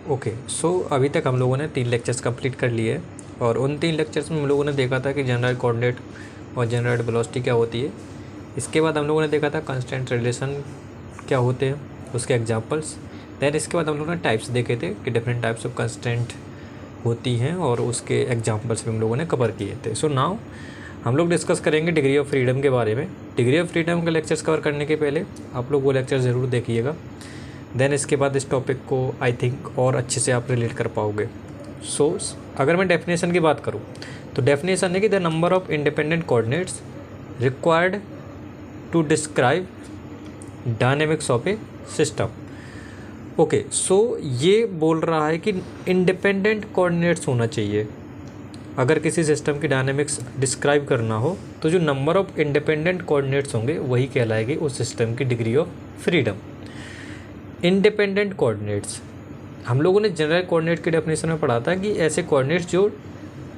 Okay so अभी तक हम लोगों ने 3 लेक्चर्स कंप्लीट कर लिए और उन 3 लेक्चर्स में हम लोगों ने देखा था कि जनरल कोऑर्डिनेट और जनरल वेलोसिटी क्या होती है। इसके बाद हम लोगों ने देखा था कांस्टेंट रिलेशन क्या होते हैं, उसके एग्जांपल्स। दैन इसके बाद हम लोगों ने टाइप्स देखे थे कि डिफरेंट टाइप्स ऑफ कांस्टेंट होती हैं और उसके एग्जांपल्स भी हम लोगों ने कवर किए थे। सो नाउ हम लोग डिस्कस करेंगे डिग्री ऑफ फ्रीडम के बारे में। डिग्री ऑफ फ्रीडम के लेक्चर्स कवर करने के पहले आप लोग वो लेक्चर ज़रूर देखिएगा। देन इसके बाद इस टॉपिक को आई थिंक और अच्छे से आप रिलेट कर पाओगे। सो अगर मैं डेफिनेशन की बात करूँ तो डेफिनेशन है कि the number of independent coordinates required to describe dynamics of a system. Okay so ये बोल रहा है कि इंडिपेंडेंट कोऑर्डिनेट्स होना चाहिए। अगर किसी सिस्टम की डायनेमिक्स डिस्क्राइब करना हो तो जो नंबर ऑफ इंडिपेंडेंट कोऑर्डिनेट्स होंगे वही कहलाएगी उस सिस्टम की degree of freedom. Independent coordinates हम लोगों ने जनरल कोऑर्डिनेट की डेफिनेशन में पढ़ा था कि ऐसे कोऑर्डिनेट्स जो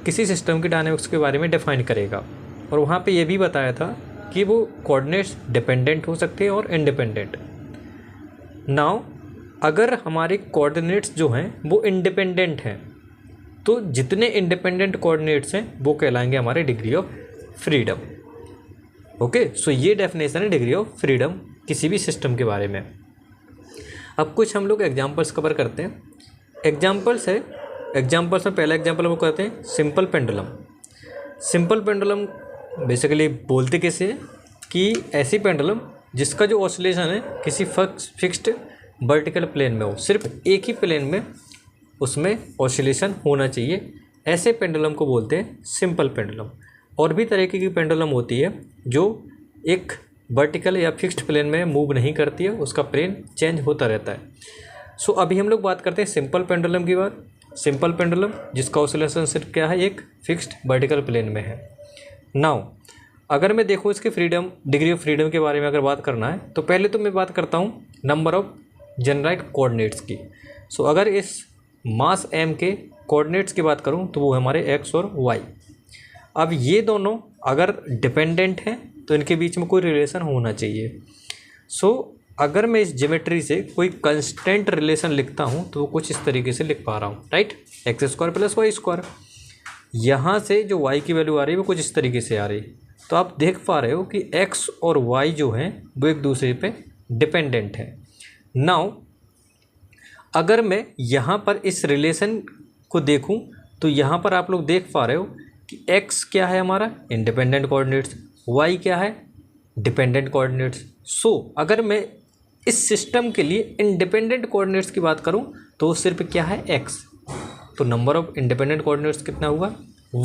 किसी सिस्टम की डायनेमिक्स के बारे में डिफाइन करेगा, और वहाँ पे ये भी बताया था कि वो कोऑर्डिनेट्स डिपेंडेंट हो सकते हैं और इंडिपेंडेंट। नाउ अगर हमारे कोऑर्डिनेट्स जो हैं वो इंडिपेंडेंट हैं तो जितने इंडिपेंडेंट कोऑर्डिनेट्स हैं वो कहलाएंगे हमारे degree of freedom. Okay so ये डेफिनेशन है डिग्री ऑफ फ्रीडम किसी भी सिस्टम के बारे में। अब कुछ हम लोग एग्जांपल्स कवर करते हैं। एग्जांपल्स में पहला एग्जांपल हम कहते हैं simple pendulum. Simple pendulum basically बोलते कैसे हैं कि ऐसी पेंडुलम जिसका जो ऑसिलेशन है किसी फिक्स्ड वर्टिकल प्लेन में हो, सिर्फ एक ही प्लेन में उसमें ऑसिलेशन होना चाहिए, ऐसे पेंडुलम को बोलते हैं सिंपल पेंडुलम। और भी तरीके की पेंडुलम होती है जो एक वर्टिकल या फिक्स्ड प्लेन में मूव नहीं करती है, उसका प्लेन चेंज होता रहता है। सो अभी हम लोग बात करते हैं सिंपल पेंडुलम की बात। सिंपल पेंडुलम जिसका ऑसिलेशन सिर्फ क्या है, एक फिक्स्ड वर्टिकल प्लेन में है। नाउ अगर मैं देखूँ इसके फ्रीडम डिग्री ऑफ फ्रीडम के बारे में अगर बात करना है तो पहले तो मैं बात करता हूँ नंबर ऑफ जनरल कोऑर्डिनेट्स की। सो अगर इस मास m के कोऑर्डिनेट्स की बात करूँ तो वो हमारे x और y। अब ये दोनों अगर डिपेंडेंट हैं तो इनके बीच में कोई रिलेशन होना चाहिए। सो अगर मैं इस ज्योमेट्री से कोई कंस्टेंट रिलेशन लिखता हूँ तो वो कुछ इस तरीके से लिख पा रहा हूँ, राइट। x² + y²। यहाँ से जो y की वैल्यू आ रही है वो कुछ इस तरीके से आ रही है। तो आप देख पा रहे हो कि x और y जो हैं वो एक दूसरे पे डिपेंडेंट हैं। नाउ अगर मैं यहाँ पर इस रिलेशन को देखूँ तो यहाँ पर आप लोग देख पा रहे हो कि x क्या है हमारा इंडिपेंडेंट कोऑर्डिनेट्स, y क्या है डिपेंडेंट कोऑर्डिनेट्स। सो अगर मैं इस सिस्टम के लिए इंडिपेंडेंट कोऑर्डिनेट्स की बात करूं तो सिर्फ क्या है x, तो नंबर ऑफ इंडिपेंडेंट कोऑर्डिनेट्स कितना होगा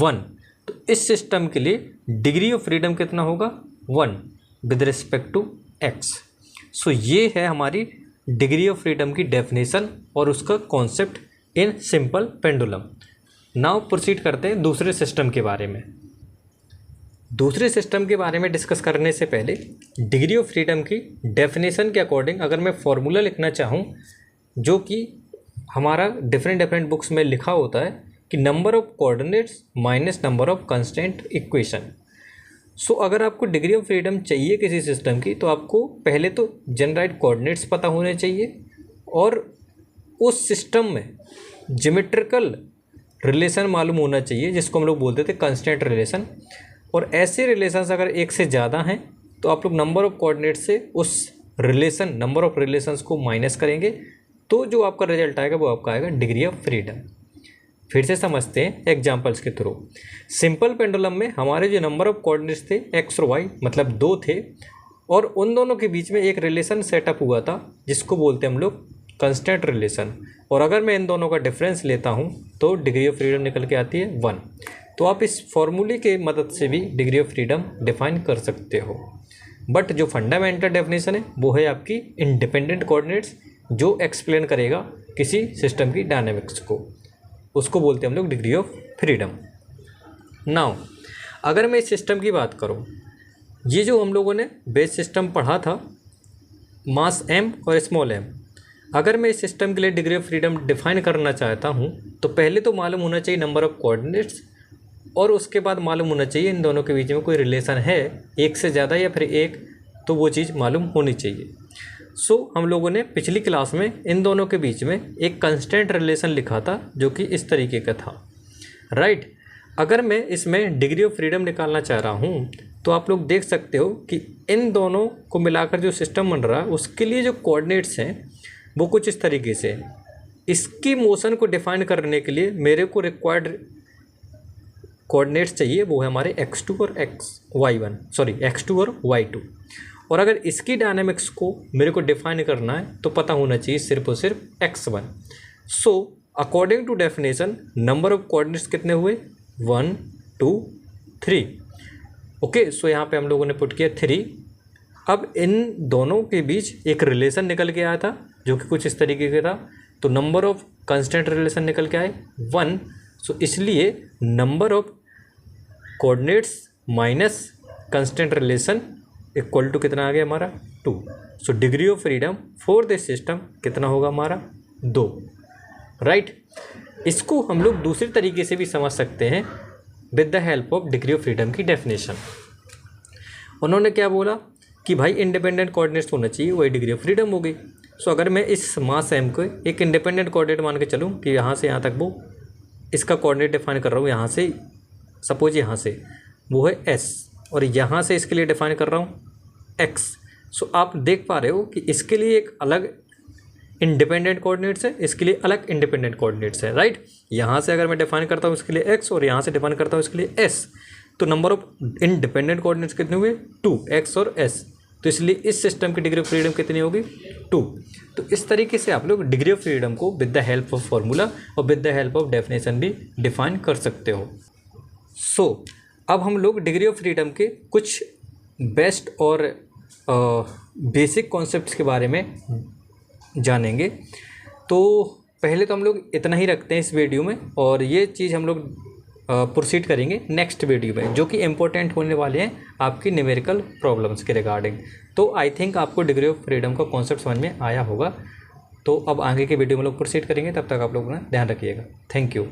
1। तो इस सिस्टम के लिए डिग्री ऑफ फ्रीडम कितना होगा 1 विद रिस्पेक्ट टू x। सो ये है हमारी डिग्री ऑफ फ्रीडम की डेफिनेशन और उसका concept in simple pendulum. Now proceed करते हैं दूसरे सिस्टम के बारे में। दूसरे सिस्टम के बारे में डिस्कस करने से पहले डिग्री ऑफ फ्रीडम की डेफिनेशन के अकॉर्डिंग अगर मैं फॉर्मूला लिखना चाहूँ जो कि हमारा डिफरेंट बुक्स में लिखा होता है कि number of coordinates minus number of constant equation. So अगर आपको डिग्री ऑफ फ्रीडम चाहिए किसी सिस्टम की तो आपको पहले तो जनरल कोऑर्डिनेट्स पता होने चाहिए और उस सिस्टम में ज्योमेट्रिकल रिलेशन मालूम होना चाहिए जिसको हम लोग बोलते थे कंस्टेंट रिलेशन। और ऐसे रिलेशंस अगर एक से ज़्यादा हैं तो आप लोग नंबर ऑफ कोऑर्डिनेट से उस नंबर ऑफ रिलेशंस को माइनस करेंगे तो जो आपका रिजल्ट आएगा वो आपका आएगा डिग्री ऑफ फ्रीडम। फिर से समझते हैं एग्जांपल्स के थ्रू। सिंपल पेंडुलम में हमारे जो नंबर ऑफ कोऑर्डिनेट्स थे x और y मतलब 2 थे और उन दोनों के बीच में एक रिलेशन सेटअप हुआ था जिसको बोलते हैं हम लोग कंस्टेंट रिलेशन। और अगर मैं इन दोनों का डिफरेंस लेता हूँ तो डिग्री ऑफ फ्रीडम निकल के आती है 1। तो आप इस फॉर्मूले के मदद से भी डिग्री ऑफ फ्रीडम डिफाइन कर सकते हो। बट जो फंडामेंटल डेफिनेशन है वो है आपकी इंडिपेंडेंट कोऑर्डिनेट्स जो एक्सप्लेन करेगा किसी सिस्टम की डायनेमिक्स को, उसको बोलते हैं हम लोग डिग्री ऑफ फ्रीडम। नाउ अगर मैं इस सिस्टम की बात करूँ, ये जो हम लोगों ने बेस सिस्टम पढ़ा था मास m और स्मॉल m, अगर मैं इस सिस्टम के लिए डिग्री ऑफ फ्रीडम डिफाइन करना चाहता हूँ तो पहले तो मालूम होना चाहिए नंबर ऑफ कोऑर्डिनेट्स और उसके बाद मालूम होना चाहिए इन दोनों के बीच में कोई रिलेशन है एक से ज़्यादा या फिर एक, तो वो चीज़ मालूम होनी चाहिए। हम लोगों ने पिछली क्लास में इन दोनों के बीच में एक कंस्टेंट रिलेशन लिखा था जो कि इस तरीके का था, राइट। अगर मैं इसमें डिग्री ऑफ फ्रीडम निकालना चाह रहा हूँ तो आप लोग देख सकते हो कि इन दोनों को मिलाकर जो सिस्टम बन रहा है उसके लिए जो कोऑर्डिनेट्स हैं वो कुछ इस तरीके से। इसकी मोशन को डिफाइन करने के लिए मेरे को रिक्वायर्ड कोऑर्डिनेट्स चाहिए, वो है हमारे x2 और x2 और y2। और अगर इसकी डायनामिक्स को मेरे को डिफाइन करना है तो पता होना चाहिए सिर्फ और सिर्फ x1। So according to definition number of coordinates कितने हुए, 1 2 3। ओके, सो यहाँ पे हम लोगों ने पुट किया 3। अब इन दोनों के बीच एक रिलेशन निकल के आया था जो कि कुछ इस तरीके का था। तो नंबर ऑफ कंस्टेंट रिलेशन निकल के आए 1। सो इसलिए number of coordinates minus constant relation equal to कितना आ गया हमारा 2। So degree of freedom for this system कितना होगा हमारा 2, राइट। इसको हम लोग दूसरे तरीके से भी समझ सकते हैं with the help of degree of freedom की डेफिनेशन। उन्होंने क्या बोला कि भाई इंडिपेंडेंट कोऑर्डिनेट्स होना चाहिए, वही डिग्री ऑफ फ्रीडम हो गई। सो अगर मैं इस मास एम को एक इंडिपेंडेंट कोऑर्डिनेट मान के चलूँ कि यहाँ से यहाँ तक वो इसका कोऑर्डिनेट डिफाइन कर रहा हूँ, यहाँ से सपोज यहाँ से वो है s और यहाँ से इसके लिए डिफाइन कर रहा हूँ x। सो आप देख पा रहे हो कि इसके लिए एक अलग इंडिपेंडेंट कोऑर्डिनेट्स है, इसके लिए अलग इंडिपेंडेंट कोऑर्डिनेट्स है, राइट। यहाँ से अगर मैं डिफाइन करता हूँ इसके लिए x और यहाँ से डिफाइन करता हूँ इसके लिए s, तो नंबर ऑफ इंडिपेंडेंट कोऑर्डिनेट्स कितने हुए 2, x और s। तो इसलिए इस सिस्टम की डिग्री ऑफ फ्रीडम कितनी होगी 2। तो इस तरीके से आप लोग डिग्री ऑफ फ्रीडम को with the help of formula और with the help of definition भी डिफाइन कर सकते हो। सो अब हम लोग डिग्री ऑफ फ्रीडम के कुछ बेस्ट और बेसिक कॉन्सेप्ट्स के बारे में जानेंगे। तो पहले तो हम लोग इतना ही रखते हैं इस वीडियो में, और ये चीज़ हम लोग प्रोसीड करेंगे नेक्स्ट वीडियो में जो कि इम्पोर्टेंट होने वाले हैं आपकी न्यूमेरिकल प्रॉब्लम्स के रिगार्डिंग। तो आई थिंक आपको डिग्री ऑफ फ्रीडम का कॉन्सेप्ट समझ में आया होगा। तो अब आगे के वीडियो में लोग प्रोसीड करेंगे, तब तक आप लोग ना ध्यान रखिएगा। Thank you.